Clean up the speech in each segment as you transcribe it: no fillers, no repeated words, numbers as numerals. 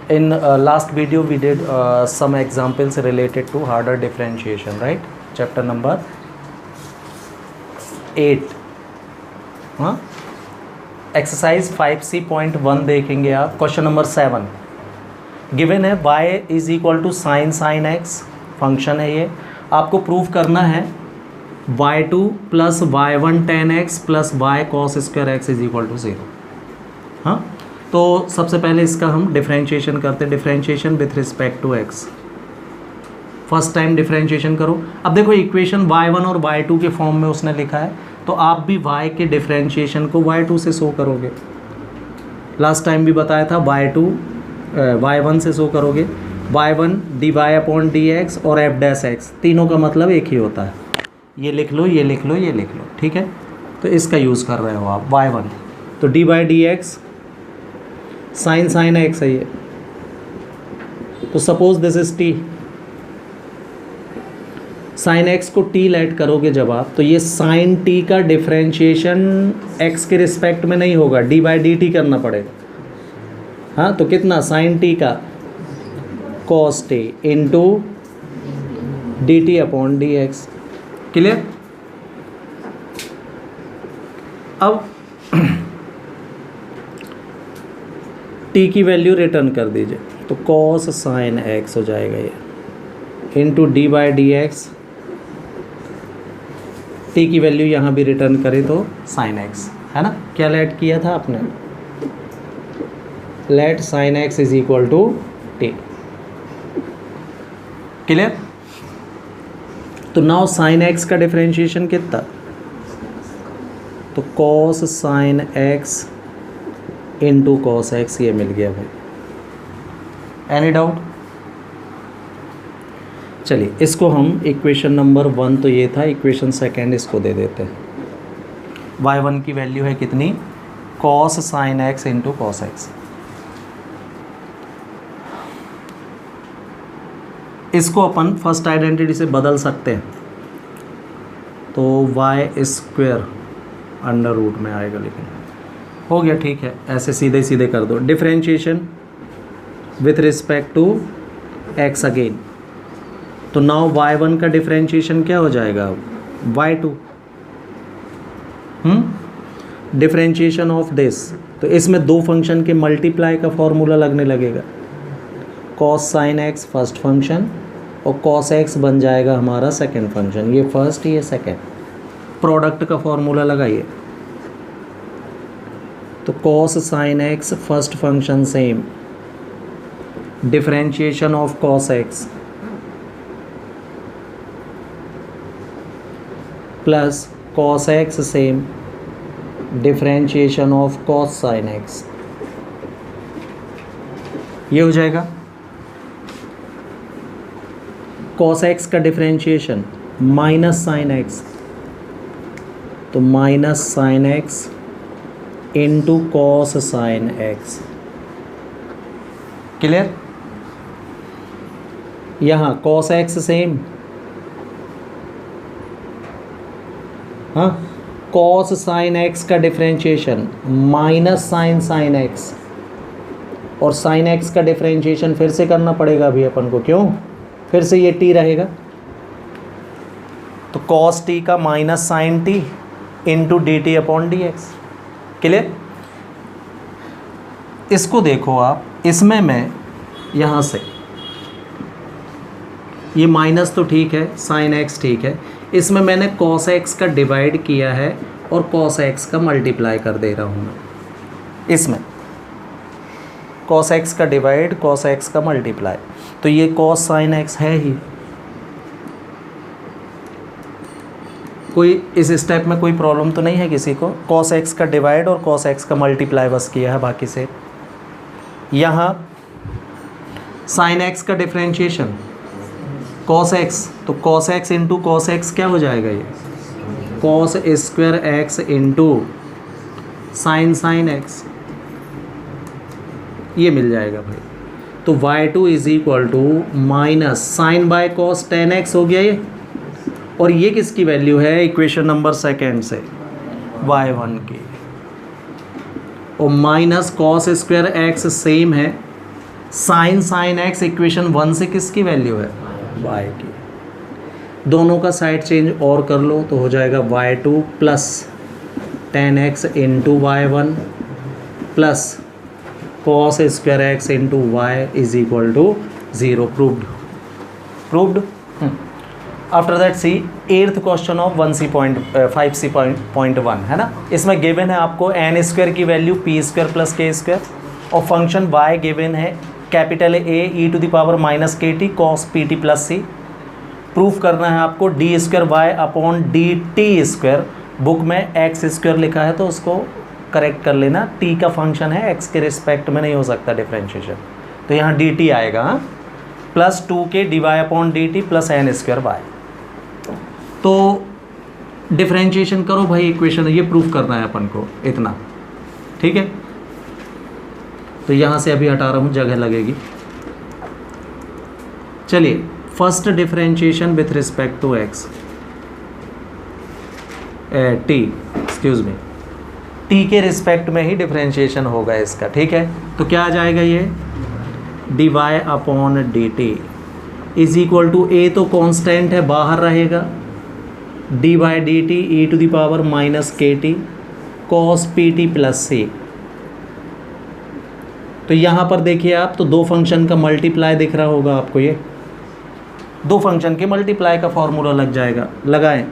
in last video we did some examples related to harder differentiation, right? Chapter number 8. हाँ, exercise 5C.1 देखेंगे आप. Question number 7 given है y is equal to sine X function है. ये आपको प्रूव करना है y2 plus y1 tan x plus y cos square X is equal to 0. हाँ, तो सबसे पहले इसका हम डिफरेंशिएशन करते हैं. Differentiation with respect to x. First time differentiation करो. अब देखो इक्वेशन y1 और y2 के फॉर्म में उसने लिखा है, तो आप भी y के डिफरेंशिएशन को y2 से शो करोगे. लास्ट टाइम भी बताया था y1 से शो करोगे. y1 dy/dx और f डैश x तीनों का मतलब एक ही होता है. ये लिख लो, ये लिख लो, ये लिख लो, ठीक है. तो इसका यूज़ कर रहे हो आप y1. तो dy/dx साइन x है ये. तो suppose this is t. Sine x को t लेट करोगे जब आप, तो ये साइन t का डिफरेंशिएशन x के रिस्पेक्ट में नहीं होगा, d/dt करना पड़ेगा. हाँ, तो कितना साइन t का cos t into dt/dx. Clear. अब t की वैल्यू रिटर्न कर दीजिए, तो cos साइन x हो जाएगा ये इंटू d/dx. t की वैल्यू यहाँ भी रिटर्न करें तो साइन x है ना. क्या लेट किया था आपने, let sine x is equal to t. Clear. तो नाउ साइन x का डिफरेंशिएशन कितना, तो cos sine x into cos x ये मिल गया भाई. Any doubt. चलिए इसको हम इक्वेशन नंबर 1 तो ये था, इक्वेशन सेकेंड इसको दे देते हैं. y1 की वैल्यू है कितनी, cos sine x into cos x. इसको अपन फर्स्ट आइडेंटिटी से बदल सकते हैं, तो y स्क्वायर अंडर रूट में आएगा, लेकिन हो गया ठीक है. ऐसे सीधे सीधे कर दो. Differentiation with respect to x again. तो नाउ y1 का डिफरेंशिएशन क्या हो जाएगा, y2. डिफरेंशिएशन ऑफ दिस, तो इसमें दो फंक्शन के मल्टीप्लाई का फॉर्मूला लगने लगेगा. cos sine x first function और cos x बन जाएगा हमारा सेकंड फंक्शन. ये फर्स्ट, ये सेकंड. प्रोडक्ट का फॉर्मूला लगाइए, तो cos sine x first function same, differentiation of cos x plus cos x same, differentiation of cos sine x. ये हो जाएगा. cos x का डिफरेंशिएशन माइनस साइन x, तो minus sine x into cos sine x. Clear. यहाँ cos x same, हाँ, cos sine x का differentiation minus sine x, और sign x का डिफरेंशिएशन फिर से करना पड़ेगा अभी अपन को. क्यों, फिर से ये t रहेगा, तो cos t का minus sine t into dt/dx. Clear. इसको देखो आप, इसमें मैं यहाँ से ये माइनस तो ठीक है, साइन x ठीक है, इसमें मैंने cos x का डिवाइड किया है और cos x का मल्टीप्लाई कर दे रहा हूँ मैं. इसमें cos x का डिवाइड, cos x का मल्टीप्लाई, तो ये cos साइन x है ही. कोई इस स्टेप में कोई प्रॉब्लम तो नहीं है किसी को. cos x का डिवाइड और cos x का मल्टीप्लाई बस किया है, बाकी से. यहाँ साइन x का डिफरेंशिएशन cos x, तो cos x into cos x क्या हो जाएगा, ये cos square x into sine x, ये मिल जाएगा भाई. तो y2 is equal to minus sine by cos tan x हो गया ये. और ये किसकी वैल्यू है, इक्वेशन नंबर सेकेंड से y1 की. और minus cos square x same है, साइन एक्स इक्वेशन 1 से किसकी वैल्यू है, y की। दोनों का साइड चेंज और कर लो तो हो जाएगा y2 plus 10x into y1 plus cos square X into Y is equal to 0। Proved. After that see 8th question of 5c.1 है ना। इसमें गिवन है आपको n स्क्वायर की value p square plus k square और function y given है capital A e to the power minus K T cos P T plus C. Proof करना है आपको D square Y upon D T square. Book में x square लिखा है तो उसको करेक्ट कर लेना, टी का फंक्शन है, एक्स के रिस्पेक्ट में नहीं हो सकता डिफ्रेंशिएशन, तो यहाँ डी टी आएगा plus 2k D Y upon D T plus N square Y. तो डिफ्रेंशिएशन करो भाई इक्वेशन, ये प्रूफ करना है अपन को इतना, ठीक है। तो यहाँ से अभी हटा रहा हूँ, जगह लगेगी। चलिए first differentiation with respect to X T, excuse me, T के रिस्पेक्ट में ही डिफ्रेंशिएशन होगा इसका, ठीक है। तो क्या आ जाएगा ये D Y upon D T is equal to A तो कांस्टेंट है बाहर रहेगा, D by D T E to the power minus K T cos P T plus C. तो यहाँ पर देखिए आप, तो दो फंक्शन का मल्टीप्लाई दिख रहा होगा आपको, ये दो फंक्शन के मल्टीप्लाई का फॉर्मूला लग जाएगा, लगाएं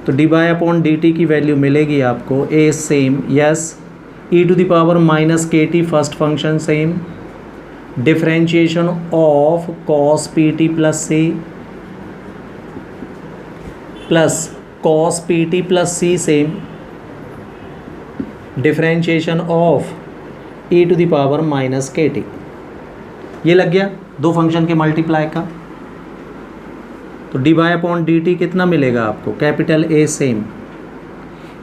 तो D by upon D T की वैल्यू मिलेगी आपको A same, yes, E to the power minus K T first function same, differentiation of cos P T plus C plus cos P T plus C same, differentiation of E to the power minus K T. ये लग गया दो function के multiply का। तो D Y upon D T कितना मिलेगा आपको, capital A same,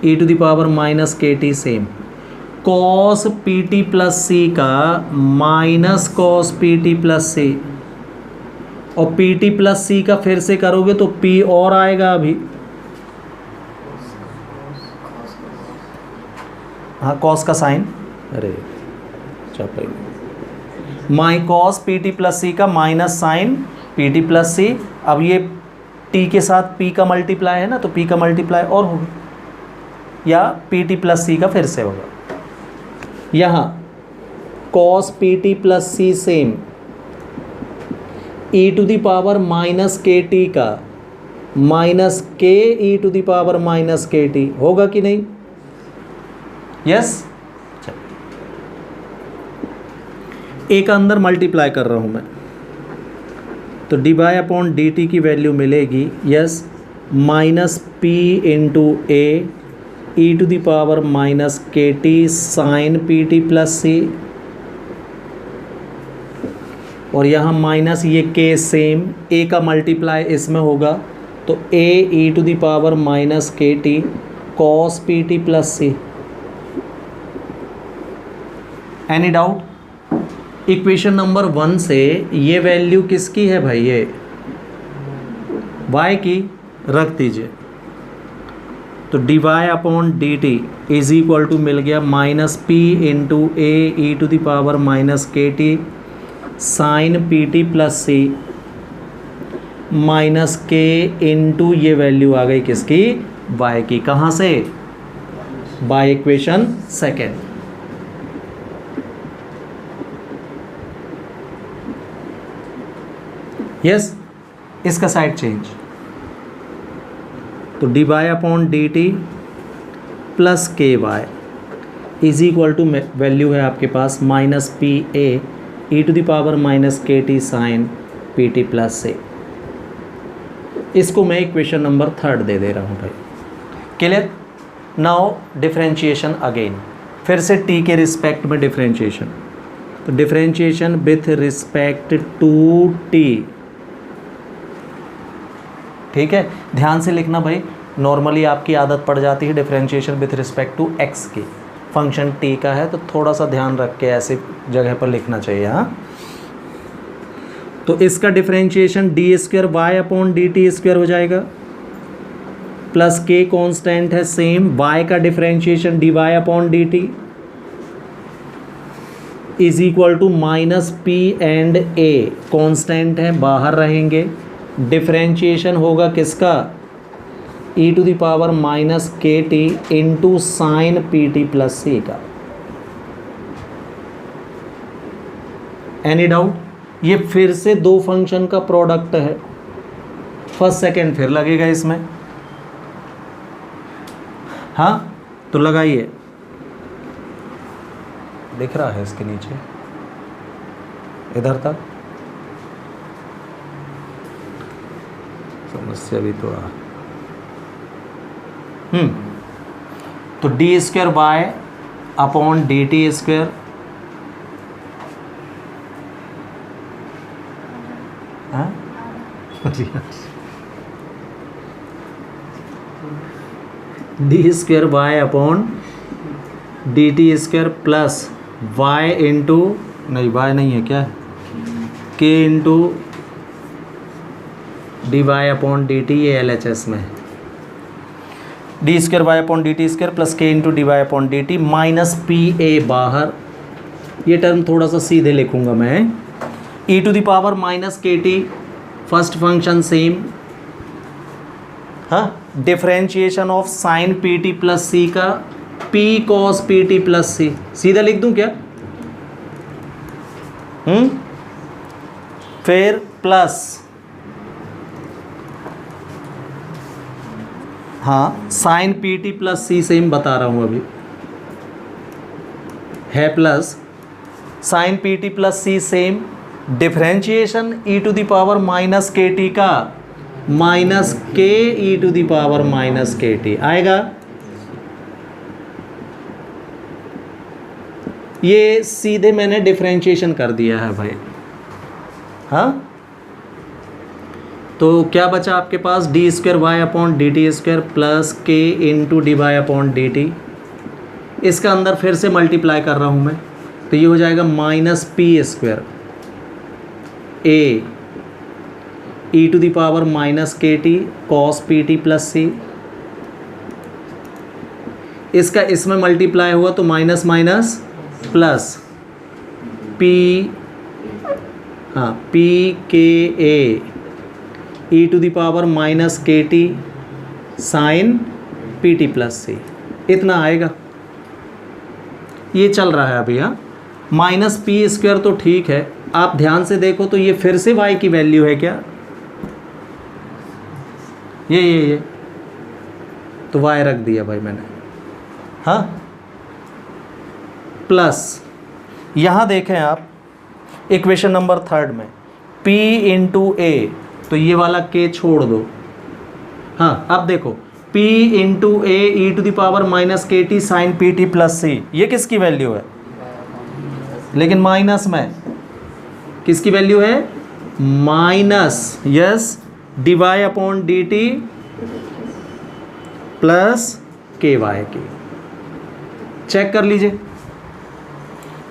E to the power minus K T same, cos P T plus C का minus cos P T plus C, और पी टी प्लस सी का फिर से करोगे तो पी और आएगा अभी, हाँ कॉस का साइन, अरे my cos P T plus C का minus sine P T plus C. अब ये टी के साथ पी का मल्टीप्लाई है ना, तो पी का मल्टीप्लाई और होगा, या पी टी प्लस सी का फिर से होगा। यहाँ cos P T plus C same, E to the power minus K T का minus K E to the power minus K T होगा कि नहीं, यस। एक अंदर मल्टीप्लाई कर रहा हूँ मैं, तो D Y upon D T की वैल्यू मिलेगी, yes, minus P into A E to the power minus K T sine P T plus C, और यहाँ माइनस ये के सेम, ए का मल्टीप्लाई इसमें होगा तो A E to the power minus K T cos P T plus C. Any doubt? Equation number 1 से ये वैल्यू किसकी है भाई, ये y की रख दीजिए, तो D Y upon D T is equal to मिल गया minus P into A E to the power minus K T sine P T plus C minus K into ये वैल्यू आ गई किसकी, y की। कहाँ से, बाय इक्वेशन सेकेंड। यस, इसका साइड चेंज, तो D Y upon D T plus K Y is equal to value है आपके पास minus P A E to the power minus K T sine P T plus से। इसको मैं equation number 3 दे दे रहा हूँ भाई, क्लियर। नाउ डिफरेंशिएशन अगेन, फिर से टी के रिस्पेक्ट में डिफरेंशिएशन, तो differentiation with respect to T, ठीक है। ध्यान से लिखना भाई, नॉर्मली आपकी आदत पड़ जाती है differentiation with respect to X की, फंक्शन टी का है तो थोड़ा सा ध्यान रख के ऐसे जगह पर लिखना चाहिए, हाँ। तो इसका differentiation D square Y upon D T square हो जाएगा, प्लस के कॉन्स्टेंट है सेम, वाई का differentiation D Y upon D T is equal to minus P and A, constant है बाहर रहेंगे। डिफरेंशिएशन होगा किसका, E to the power minus K T into sine P T plus C का। Any doubt? ये फिर से दो फंक्शन का प्रोडक्ट है, फर्स्ट सेकेंड फिर लगेगा इसमें। हाँ तो लगाइए, दिख रहा है इसके नीचे इधर तक, समस्या भी तो आ। तो D square by upon D T square D square Y upon D T square plus Y into, नहीं वाई नहीं है क्या, K into D Y upon D T, ये एल एच एस में है। D square Y upon D T square plus K into D Y upon D T minus P A बाहर, ये term थोड़ा सा सीधे लिखूंगा मैं, E to the power minus K T, first function same. हाँ, differentiation of sine P T plus C का P cos P T plus C, सीधा लिख दूं क्या? फिर प्लस, हाँ sine P T plus C same बता रहा हूं अभी है, plus sine P T plus C same, differentiation E to the power minus K T का minus K E to the power minus K T आएगा। ये सीधे मैंने डिफरेंशिएशन कर दिया है भाई। हाँ, तो क्या बचा आपके पास, D square Y upon D T square plus K into D Y upon D T, इसका अंदर फिर से मल्टीप्लाई कर रहा हूँ मैं, तो ये हो जाएगा minus P square A E to the power minus K T cos P T plus C, इसका इसमें मल्टीप्लाई हुआ तो माइनस माइनस प्लस पी, हाँ P K A E to the power minus K T sine P T plus C, इतना आएगा। ये चल रहा है अभी। हाँ, माइनस पी स्क्वायर तो ठीक है, आप ध्यान से देखो तो ये फिर से y की वैल्यू है क्या, ये तो y रख दिया भाई मैंने। हाँ, प्लस यहाँ देखें आप इक्वेशन नंबर थर्ड में p इंटू ए, तो ये वाला k छोड़ दो। हाँ, अब देखो p into A E to the power minus K T sine P T plus C, ये किसकी वैल्यू है, लेकिन माइनस में किसकी वैल्यू है, minus yes D Y upon D T plus K Y की। चेक कर लीजिए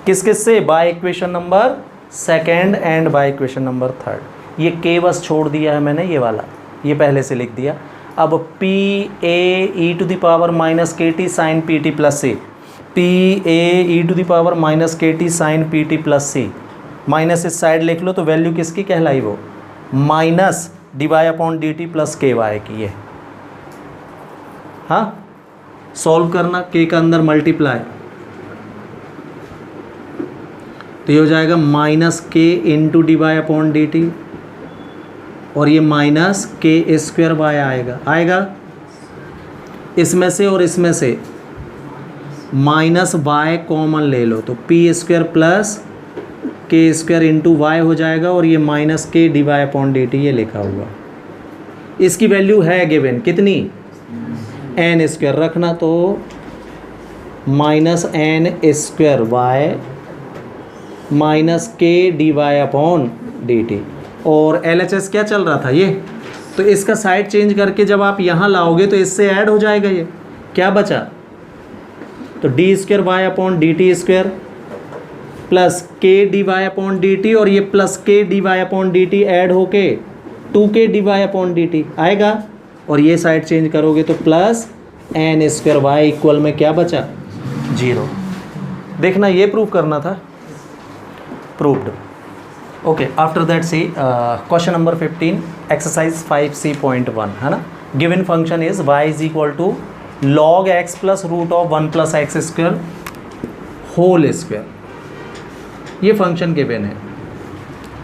किस किस से, by equation number second and by equation number third. ये के बस छोड़ दिया है मैंने, ये वाला ये पहले से लिख दिया। अब P A E to the power minus K T sine P T plus C, P A E to the power minus K T sine P T plus C, minus इस साइड लिख लो तो वैल्यू किसकी कहलाई, वो minus D Y upon D T plus K Y की है। हाँ, सॉल्व करना, के का अंदर मल्टीप्लाई, तो ये हो जाएगा minus K into D Y upon D T, और ये माइनस के स्क्वायर वाई आएगा इसमें से, और इसमें से माइनस वाई कॉमन ले लो तो P square plus K square into Y हो जाएगा, और ये minus K D Y upon D T ये लिखा हुआ। इसकी वैल्यू है गिवन कितनी, एन स्क्वायर रखना, तो minus N square Y minus K D Y upon D T, और एल एच एस क्या चल रहा था ये, तो इसका साइड चेंज करके जब आप यहाँ लाओगे तो इससे ऐड हो जाएगा। ये क्या बचा, तो D square Y upon D T square plus K D Y upon D T, और ये plus K D Y upon D T add होके 2k D Y upon D T आएगा, और ये साइड चेंज करोगे तो plus N square Y equal में क्या बचा, 0। देखना, ये प्रूव करना था। proved. Okay, after that see question number 15 exercise 5c.1 है ना. Given function is y is equal to log x plus root of 1 plus x square whole square. ये फंक्शन गिवन है.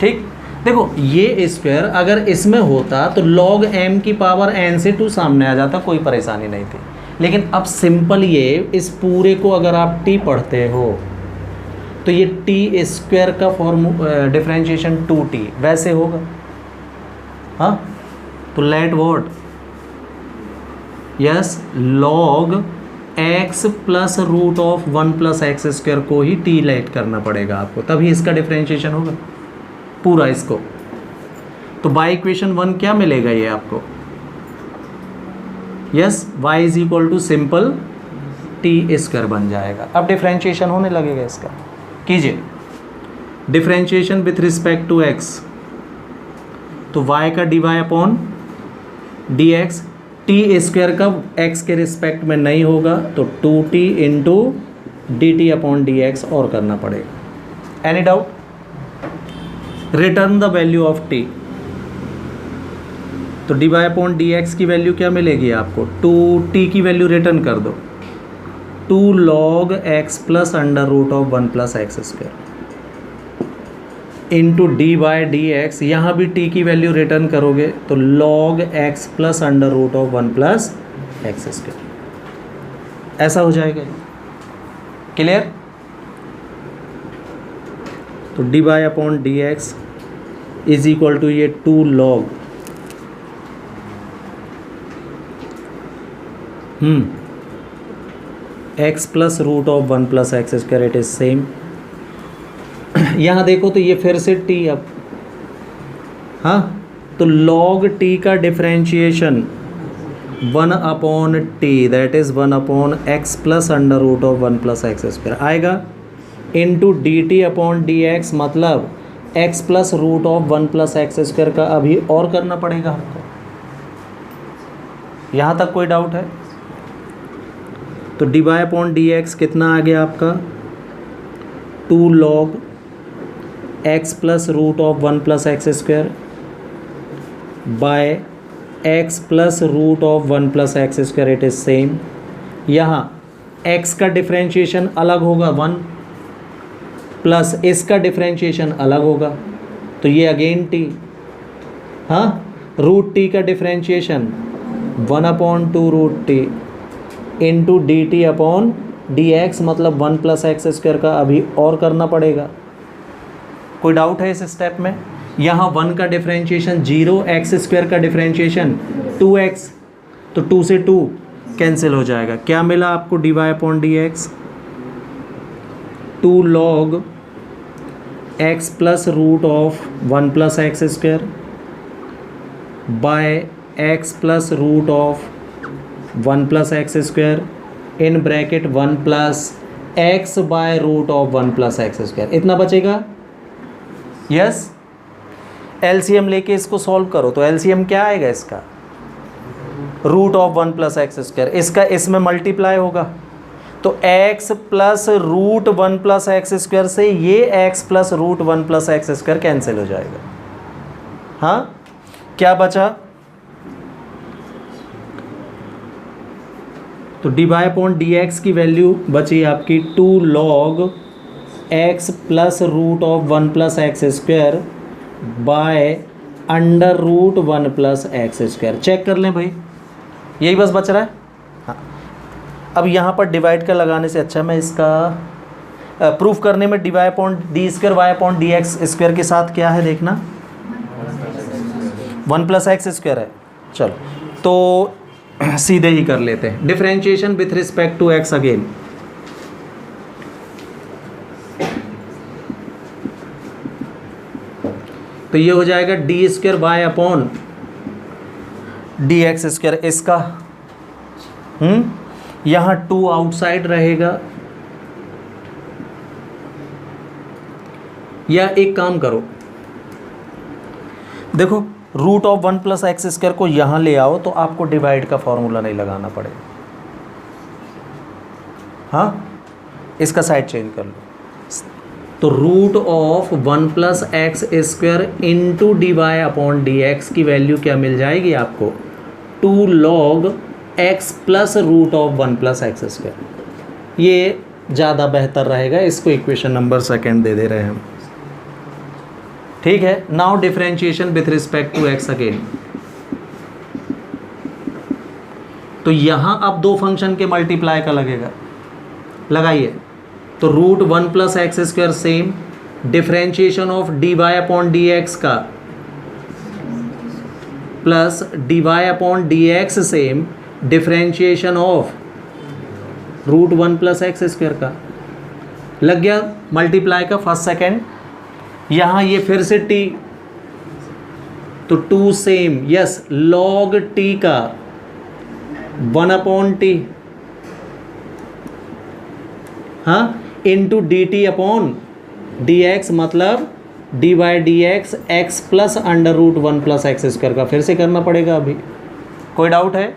ठीक, देखो ये स्क्वायर अगर इसमें होता तो log m की पावर n से 2 सामने आ जाता, कोई परेशानी नहीं थी. लेकिन अब सिंपल ये इस पूरे को अगर आप t पढ़ते हो तो ये टी स्क्वायर का डिफरेंशिएशन 2t वैसे होगा. हाँ, तो let what, yes, log x plus root of 1 plus x square को ही t लेट करना पड़ेगा आपको, तभी इसका डिफरेंशिएशन होगा पूरा इसको. तो बाय इक्वेशन 1 क्या मिलेगा ये आपको, yes, y is equal to simple T square बन जाएगा. अब डिफरेंशिएशन होने लगेगा इसका. कीजिए differentiation with respect to x, तो y का D Y upon D X, T square का x के रिस्पेक्ट में नहीं होगा तो 2t into D T upon D X और करना पड़ेगा. Any doubt? Return the value of t, तो D Y upon D X की वैल्यू क्या मिलेगी आपको, 2t की वैल्यू रिटर्न कर दो, 2 log x plus under root of 1 plus x square into D by D X. यहाँ भी t की वैल्यू रिटर्न करोगे तो log x plus under root of 1 plus x square. ऐसा हो जाएगा. क्लियर? तो D by upon D X is equal to ये 2 log x plus root of 1 plus x square, it is same. यहाँ देखो तो ये फिर से t अब, हाँ, तो log t का differentiation 1 upon T that is 1 upon X plus under root of 1 plus x square आएगा into D T upon D x, मतलब x plus root of 1 plus x square का अभी और करना पड़ेगा हमको. यहाँ तक कोई डाउट है? तो D Y upon D X कितना आ गया आपका, 2 log x plus root of 1 plus x square by x plus root of 1 plus x square, it is same. यहाँ x का डिफरेंशिएशन अलग होगा 1 प्लस इसका डिफरेंशिएशन अलग होगा, तो ये अगेन t, हाँ, रूट t का differentiation 1 upon 2 root t into D T upon D x, मतलब 1 प्लस एक्स स्क्वायर का अभी और करना पड़ेगा. कोई डाउट है इस स्टेप में? यहाँ 1 का डिफरेंशिएशन 0, एक्स स्क्वायर का डिफरेंशिएशन 2x, तो 2 से 2 कैंसिल हो जाएगा. क्या मिला आपको, D Y upon D X 2 log x plus root of 1 plus x square by x plus root of 1 plus x square in bracket 1 plus X by root of 1 plus x square. इतना बचेगा. Yes, LCM लेके इसको solve करो तो LCM क्या आएगा इसका, root of 1 plus x square, इसका इसमें मल्टीप्लाई होगा तो x plus root 1 plus x square से ये x plus root 1 plus x square cancel हो जाएगा. हाँ, क्या बचा, तो D Y upon D X की वैल्यू बची आपकी 2 log x plus root of 1 plus x square by under root 1 plus x square. Check कर लें भाई, यही बस बच रहा है. हाँ, अब यहाँ पर डिवाइड का लगाने से अच्छा मैं इसका प्रूफ करने में D Y upon D square Y upon D x square के साथ क्या है देखना, 1 प्लस एक्स स्क्वायर है. चलो तो सीधे ही कर लेते हैं. Differentiation with respect to X again, तो ये हो जाएगा D square Y upon D x square. इसका यहाँ 2 आउटसाइड रहेगा, या एक काम करो, देखो root of 1 plus x square को यहाँ ले आओ तो आपको डिवाइड का फॉर्मूला नहीं लगाना पड़ेगा. हाँ, इसका साइड चेंज कर लो. तो root of 1 plus x square into D Y upon D X की वैल्यू क्या मिल जाएगी आपको, 2 log x plus root of 1 plus x square. ये ज़्यादा बेहतर रहेगा, इसको इक्वेशन नंबर सेकेंड दे रहे हैं हम। ठीक है, now differentiation with respect to X again. तो यहाँ अब दो फंक्शन के मल्टीप्लाई का लगेगा, लगाइए। तो root 1 plus x square same, differentiation of D Y upon D X का plus D Y upon D X same, differentiation of root 1 plus x square का लग गया मल्टीप्लाई का फर्स्ट सेकेंड। यहाँ ये फिर से t, तो 2 सेम, यस, log t का 1 अपॉन टी, हाँ, into D T upon D x, मतलब d y d x x plus under root 1 plus x square का फिर से करना पड़ेगा। अभी कोई डाउट है?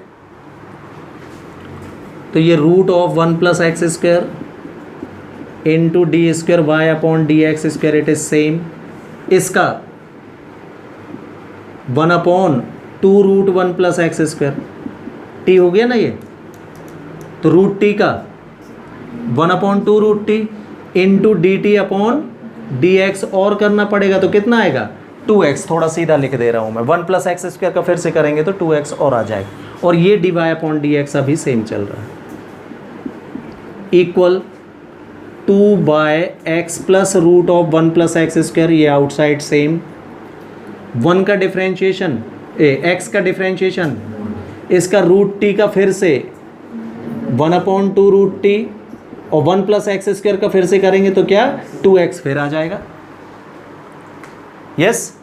तो ये root of 1 plus x square into D square Y upon D x square, it is same. इसका 1 upon 2 root 1 plus x square, T हो गया ना ये, तो रूट टी का 1 upon 2 root T into D T upon D X और करना पड़ेगा, तो कितना आएगा 2x। थोड़ा सीधा लिख दे रहा हूँ मैं, 1 प्लस एक्स स्क्वायर का फिर से करेंगे तो 2x और आ जाएगा। और ये D Y upon D X अभी सेम चल रहा है, equal 2 by X plus root of 1 plus x square, ये आउटसाइड सेम। 1 का डिफ्रेंशिएशन, एक्स का डिफ्रेंशिएशन, इसका रूट टी का फिर से 1 अपॉन 2 रूट टी, और 1 प्लस एक्स स्क्वायर का फिर से करेंगे तो क्या 2x फिर आ जाएगा। यस,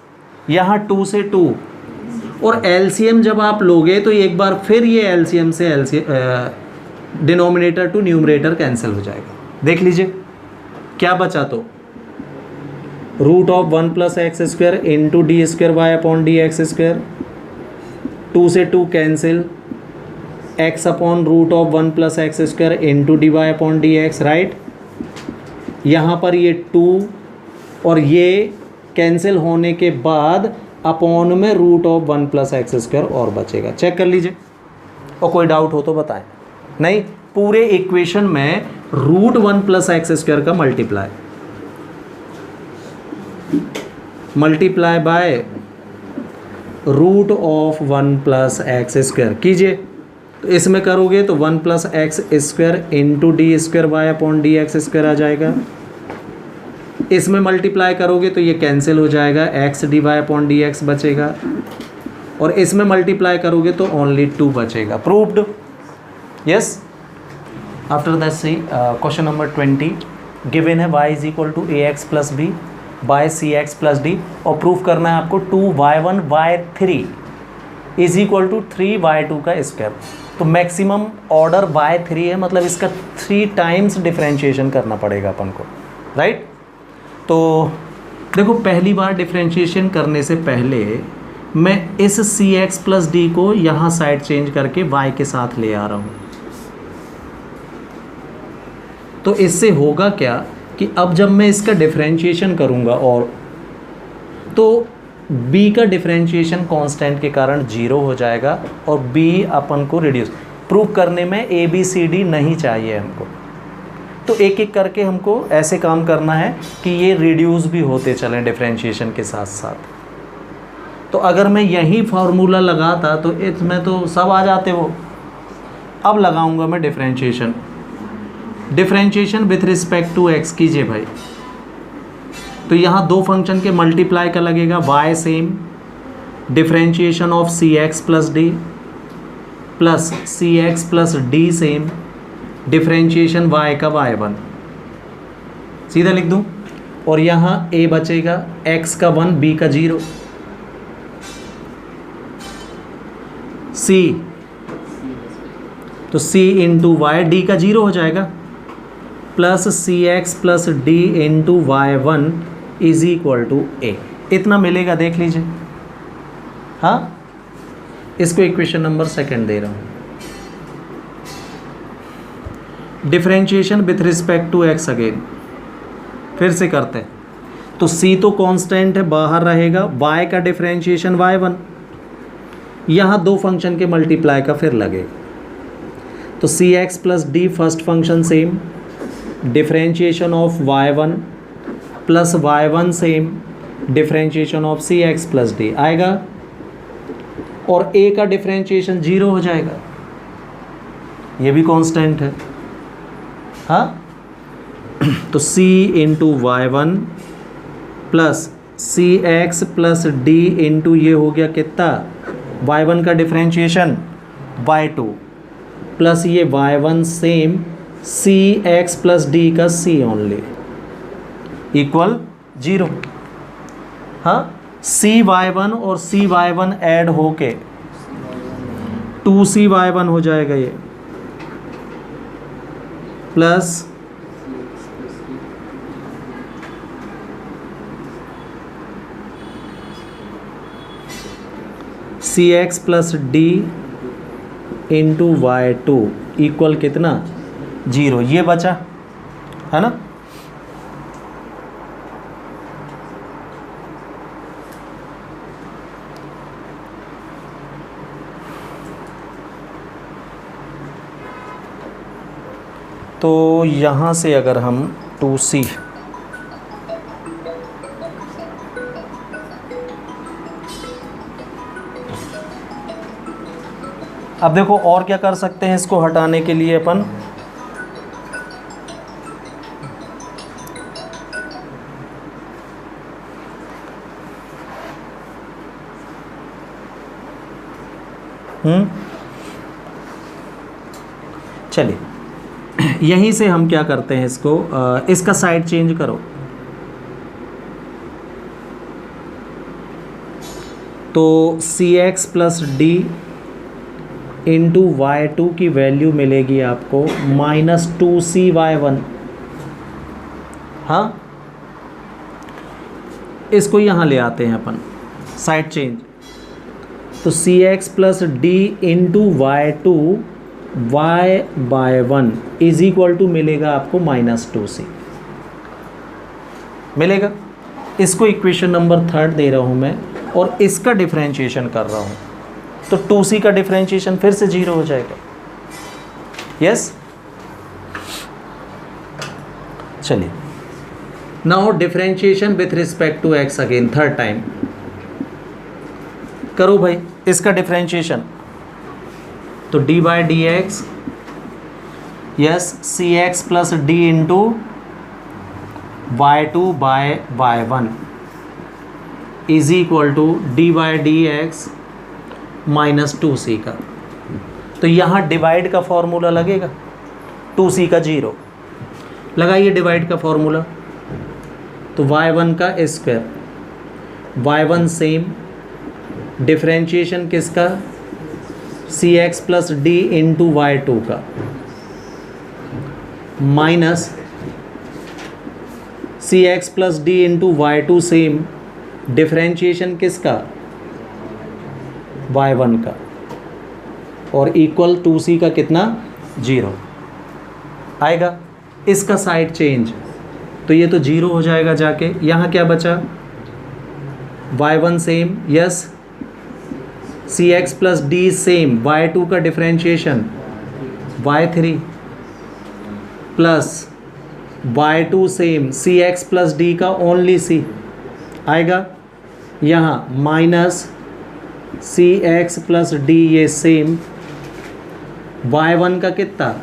यहाँ 2 से 2, और एलसीएम जब आप लोगे तो एक बार फिर ये एलसीएम से डिनोमिनेटर टू न्यूमरेटर कैंसिल हो जाएगा। देख लीजिए क्या बचा, तो root of 1 plus x square into D square Y upon D x square, 2 से 2 cancel, X upon root of 1 plus x square into D Y upon D X, right. यहाँ पर ये 2 और ये कैंसिल होने के बाद अपॉन में root of 1 plus x square और बचेगा। चेक कर लीजिए, और कोई डाउट हो तो बताएं। नहीं, पूरे इक्वेशन में रूट 1 प्लस एक्स स्क्वायर का multiply by root of 1 plus x square कीजिए। तो इसमें करोगे तो 1 plus x square into D square Y upon D x square आ जाएगा। इसमें मल्टीप्लाई करोगे तो ये कैंसिल हो जाएगा, x d Y upon D x बचेगा, और इसमें मल्टीप्लाई करोगे तो ओनली 2 बचेगा। Proved. Yes. After that c question number 20 given है y is equal to A X plus B by C x plus D, और प्रूफ करना है आपको 2y1 y3 is equal to 3y2 का स्क्वायर। तो मैक्सिमम ऑर्डर y3 है, मतलब इसका 3 टाइम्स डिफरेंशिएशन करना पड़ेगा अपन को, राइट। तो देखो, पहली बार डिफरेंशिएशन करने से पहले मैं इस सी एक्स प्लस डी को यहाँ साइड चेंज करके y के साथ ले आ रहा हूँ। तो इससे होगा क्या कि अब जब मैं इसका डिफरेंशिएशन करूँगा, और तो b का डिफरेंशिएशन कांस्टेंट के कारण 0 हो जाएगा, और b अपन को रिड्यूस प्रूफ करने में a b c d नहीं चाहिए हमको। तो एक एक करके हमको ऐसे काम करना है कि ये रिड्यूस भी होते चलें डिफरेंशिएशन के साथ साथ। तो अगर मैं यही फार्मूला लगाता तो इसमें तो सब आ जाते वो। अब लगाऊंगा मैं differentiation with respect to x कीजिए भाई। तो यहाँ दो फंक्शन के मल्टीप्लाई का लगेगा, y same, differentiation of C x plus D plus C x plus D same, differentiation y का y1 सीधा लिख दूँ, और यहाँ a बचेगा x का 1 b का 0, c तो c इंटू वाई डी का 0 हो जाएगा, plus C x plus D into y1 is equal to a। इतना मिलेगा, देख लीजिए। हाँ, इसको इक्वेशन नंबर सेकंड दे रहा हूँ। Differentiation with respect to x again, फिर से करते हैं। तो c तो कांस्टेंट है, बाहर रहेगा, y का डिफरेंशिएशन y1, यहाँ दो फंक्शन के मल्टीप्लाई का फिर लगेगा। तो c x plus d first function same, differentiation of y1 plus y1 same, differentiation of C x plus d आएगा, और a का डिफरेंशिएशन 0 हो जाएगा, ये भी कांस्टेंट है। हाँ, तो c इंटू y1 प्लस सी एक्स प्लस डी इंटू ये हो गया कितना, y1 का डिफरेंशिएशन y2 प्लस ये y1 same c x plus d का c ओनली इक्वल 0। हाँ, सी y1 और सी y1 ऐड होके 2cy1 हो जाएगा ये, प्लस सी x plus D into y2 equal कितना, 0। ये बचा है ना। तो यहाँ से अगर हम 2c अब देखो और क्या कर सकते हैं इसको हटाने के लिए अपन, चलिए यहीं से हम क्या करते हैं इसको, इसका साइड चेंज करो। तो c x plus D into y2 की वैल्यू मिलेगी आपको -2cy1। हाँ, इसको यहाँ ले आते हैं अपन, साइड चेंज। तो c x plus D into y2 y/1 is equal to मिलेगा आपको -2c मिलेगा। इसको इक्वेशन नंबर 3 दे रहा हूँ मैं, और इसका डिफरेंशिएशन कर रहा हूँ, तो 2c का डिफरेंशिएशन फिर से 0 हो जाएगा। यस, चलिए now differentiation with respect to x again, third time करो भाई इसका डिफरेंशिएशन। तो D by D X, yes, C x plus D into y2 by y1 is equal to D by D X -2c का। तो यहाँ divide का formula लगेगा, 2c का 0 लगाइए डिवाइड का फॉर्मूला। तो y1 का स्क्वायर, y1 सेम, डिफरेंशिएशन किसका, c x plus D into y2 का, minus c x plus D into y2 same, differentiation किसका, y1 का, और इक्वल 2c का कितना, 0 आएगा। इसका साइड चेंज, तो ये तो 0 हो जाएगा जाके। यहाँ क्या बचा, y1 सेम, यस, सी x plus D same, y2 का differentiation y3 plus y2 same, c x plus d का ओनली c आएगा। यहाँ minus c x plus d ये सेम, y1 का कितना,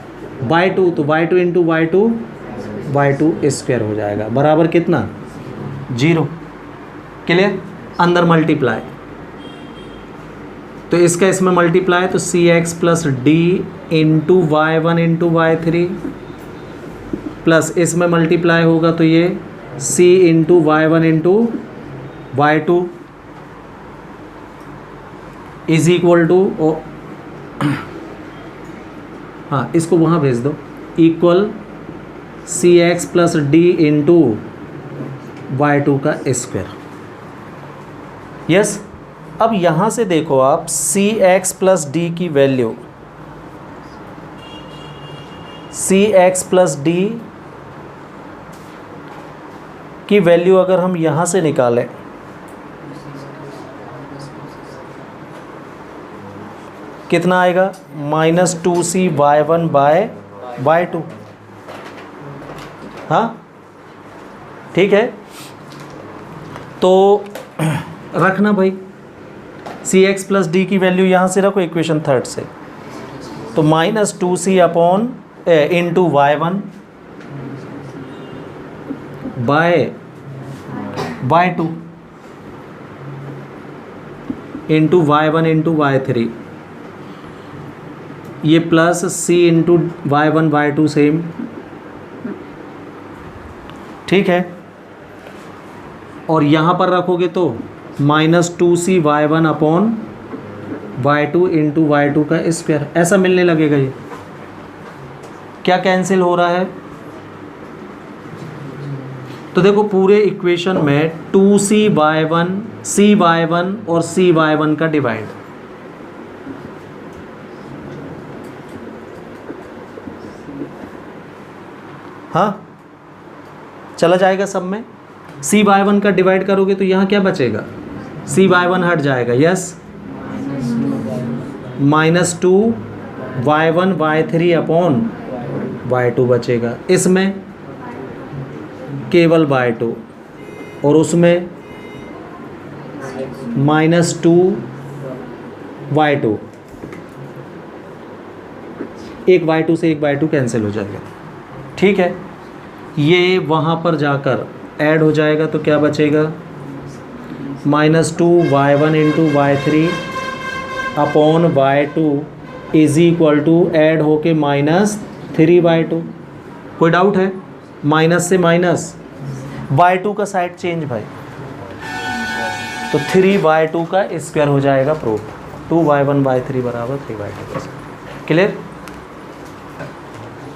y2, तो y2 इंटू y2 स्क्वायर हो जाएगा, बराबर कितना, 0। क्लियर, अंदर मल्टीप्लाई, तो इसका इसमें मल्टीप्लाई, तो c x plus D into y1 into y3 plus इसमें मल्टीप्लाई होगा, तो ये c into y1 into y2 is equal to, हाँ इसको वहाँ भेज दो, equal c x plus D into y2 का स्क्वायर। यस, अब यहाँ से देखो आप सी एक्स प्लस डी की value, c x plus D की वैल्यू अगर हम यहाँ से निकालें, कितना आएगा? -2c/y1/y2। हाँ ठीक है, तो रखना भाई cx प्लस डी की वैल्यू यहाँ से रखो इक्वेशन थर्ड से, तो -2c upon into y1 by y2 into y1 into y3, ये plus c into y1 y2 same, ठीक है। और यहाँ पर रखोगे तो -2c/y1 upon y2 into y2 का स्क्वायर, ऐसा मिलने लगेगा। ये क्या कैंसिल हो रहा है? तो देखो पूरे इक्वेशन में 2c/y1 c/y1 और c/y1 का डिवाइड, हाँ चला जाएगा सब में। c/y1 का डिवाइड करोगे तो यहाँ क्या बचेगा? c/y1 हट जाएगा, यस, -2y1/y3 अपॉन y2 बचेगा, इसमें केवल y2, और उसमें -2y2, एक y2 से एक y2 कैंसिल हो जाएगा, ठीक है। ये वहाँ पर जाकर ऐड हो जाएगा तो क्या बचेगा? -2y1 into y3 upon y2 is equal to add होके -3y2। कोई डाउट है? माइनस से माइनस, y2 का साइड चेंज भाई, तो 3y2 का स्क्वायर हो जाएगा प्रूफ, 2y1/3 बराबर 3y2। क्लियर?